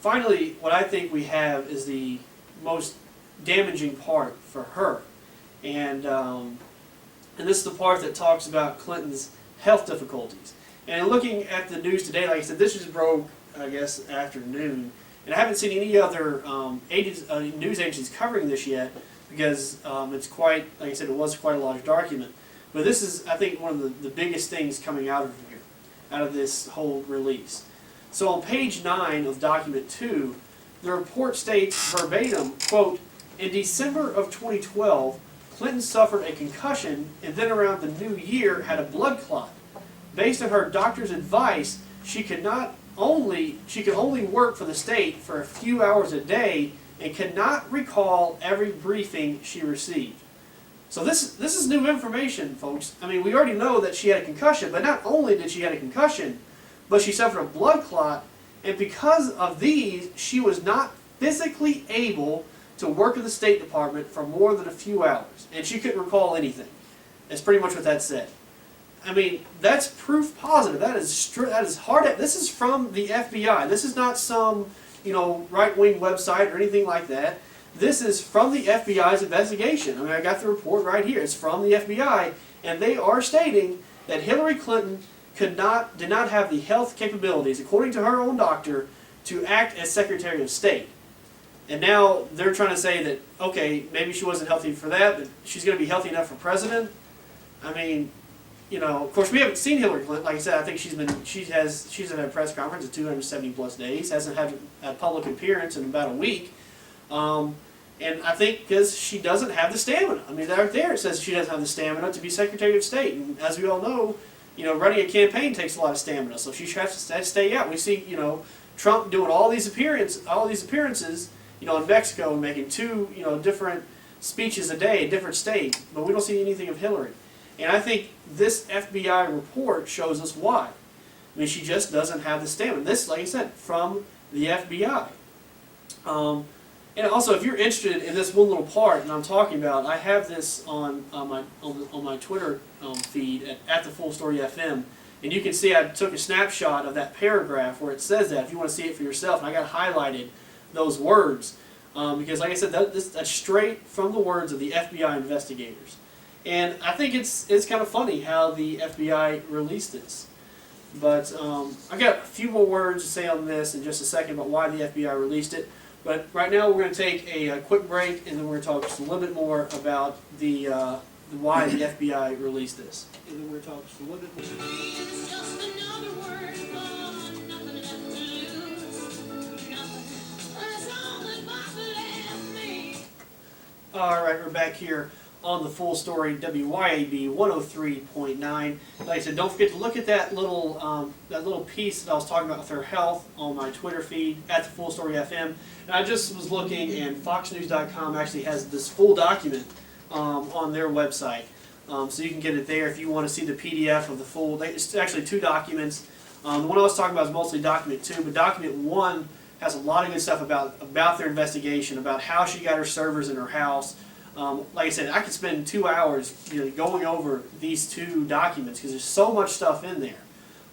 finally, what I think we have is the most damaging part for her. And this is the part that talks about Clinton's health difficulties. And looking at the news today, like I said, this just broke, I guess, afternoon. And I haven't seen any other news agencies covering this yet because it's quite, like I said, it was quite a large document. But this is, I think, one of the biggest things coming out of here, out of this whole release. So on page 9 of document 2, the report states verbatim, quote, "In December of 2012, Clinton suffered a concussion and then around the new year had a blood clot. Based on her doctor's advice, she could only work for the state for a few hours a day and could not recall every briefing she received." So this is new information, folks. I mean, we already know that she had a concussion, but not only did she have a concussion, but she suffered a blood clot, and because of these, she was not physically able to work in the State Department for more than a few hours, and she couldn't recall anything. That's pretty much what that said. I mean, that's proof positive. That is hard. This is from the FBI. This is not some, right-wing website or anything like that. This is from the FBI's investigation. I mean, I got the report right here. It's from the FBI, and they are stating that Hillary Clinton did not have the health capabilities, according to her own doctor, to act as Secretary of State. And now they're trying to say that, okay, maybe she wasn't healthy for that, but she's going to be healthy enough for president. I mean, of course, we haven't seen Hillary Clinton. Like I said, I think she's had a press conference of 270 plus days, hasn't had a public appearance in about a week. And I think because she doesn't have the stamina. I mean, right there it says she doesn't have the stamina to be Secretary of State. And as we all know, running a campaign takes a lot of stamina. So she has to stay out. We see, Trump doing all these appearances, in Mexico, and making 2, different speeches a day in different states. But we don't see anything of Hillary. And I think this FBI report shows us why. I mean, she just doesn't have the stamina. This, like I said, from the FBI. And also, if you're interested in this one little part that I'm talking about, I have this on my Twitter feed at the Full Story FM, and you can see I took a snapshot of that paragraph where it says that. If you want to see it for yourself, and I got highlighted those words because, like I said, that's straight from the words of the FBI investigators. And I think it's kind of funny how the FBI released this. But I got a few more words to say on this in just a second about why the FBI released it. But right now we're going to take a quick break, and then we're going to talk just a little bit more about why the FBI released this. And then we're going to talk just a little bit more. All right, we're back here on the Full Story WYAB 103.9. Like I said, don't forget to look at that little piece that I was talking about with her health on my Twitter feed at the Full Story FM. And I just was looking, and FoxNews.com actually has this full document on their website, so you can get it there if you want to see the PDF of the full. It's actually 2 documents. The one I was talking about is mostly document 2, but document 1 has a lot of good stuff about their investigation, about how she got her servers in her house. Like I said, I could spend 2 hours going over these 2 documents because there's so much stuff in there.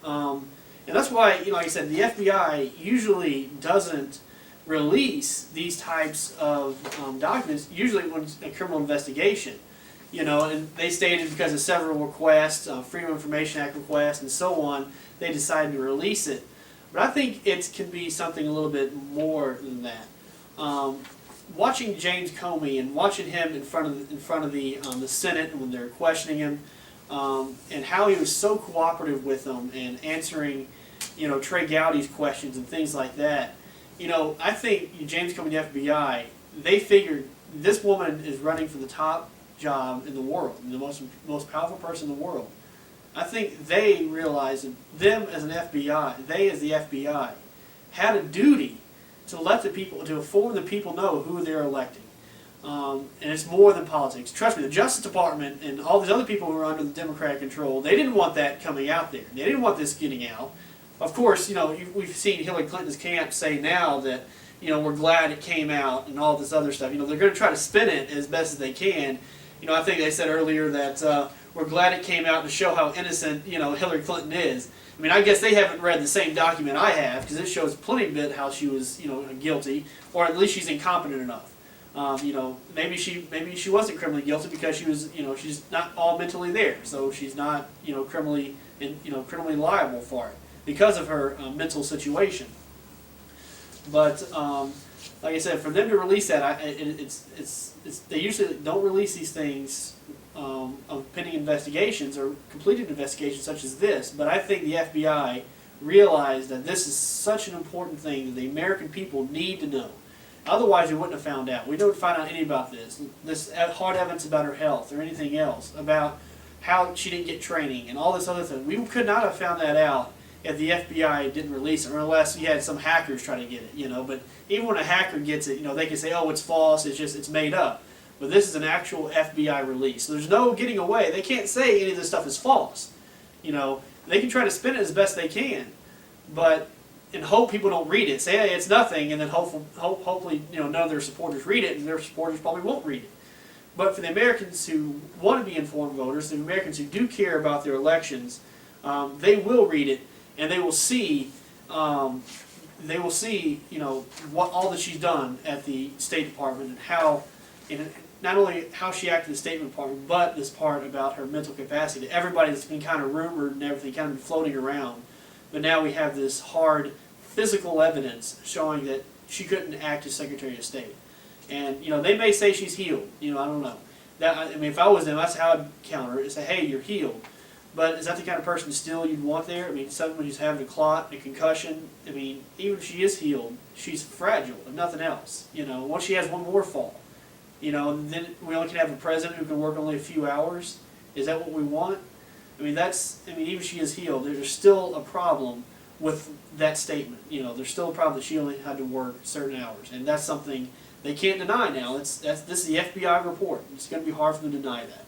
And that's why, like I said, the FBI usually doesn't release these types of documents, usually when it's a criminal investigation. And they stated because of several requests, Freedom of Information Act requests and so on, they decided to release it. But I think it can be something a little bit more than that. Watching James Comey and watching him in front of the Senate when they're questioning him, and how he was so cooperative with them and answering, Trey Gowdy's questions and things like that. I think James Comey and the FBI, they figured this woman is running for the top job in the world, the most powerful person in the world. I think they realized that them as an FBI, they as the FBI, had a duty to let the people, to inform the people know who they're electing. And it's more than politics. Trust me, the Justice Department and all these other people who are under the Democratic control, they didn't want that coming out there. They didn't want this getting out. Of course, we've seen Hillary Clinton's camp say now that, we're glad it came out and all this other stuff. They're going to try to spin it as best as they can. I think they said earlier that we're glad it came out to show how innocent, Hillary Clinton is. I mean, I guess they haven't read the same document I have, because it shows plenty bit how she was, guilty, or at least she's incompetent enough. Maybe she wasn't criminally guilty because she was, she's not all mentally there, so she's not, criminally liable for it because of her mental situation. But like I said, for them to release that, they usually don't release these things of pending investigations or completed investigations such as this. But I think the FBI realized that this is such an important thing that the American people need to know. Otherwise, we wouldn't have found out. We don't find out any about this hard evidence about her health or anything else, about how she didn't get training and all this other thing. We could not have found that out if the FBI didn't release it, or unless you had some hackers try to get it, But even when a hacker gets it, they can say, oh, it's false, it's made up. But this is an actual FBI release. So there's no getting away. They can't say any of this stuff is false. They can try to spin it as best they can, but and hope people don't read it. Say, hey, it's nothing, and then hopefully, none of their supporters read it, and their supporters probably won't read it. But for the Americans who want to be informed voters, the Americans who do care about their elections, they will read it. And they will see, what all that she's done at the State Department, and how, not only how she acted in the State Department, but this part about her mental capacity. Everybody that's been kind of rumored and everything, kind of been floating around, but now we have this hard physical evidence showing that she couldn't act as Secretary of State. And they may say she's healed. I don't know. If I was them, that's how I'd counter it. Say, hey, you're healed. But is that the kind of person still you'd want there? Someone who's having a clot, a concussion, even if she is healed, she's fragile, if nothing else. Once she has one more fall, and then we only can have a president who can work only a few hours. Is that what we want? Even if she is healed, there's still a problem with that statement. There's still a problem that she only had to work certain hours. And that's something they can't deny now. This is the FBI report. It's going to be hard for them to deny that.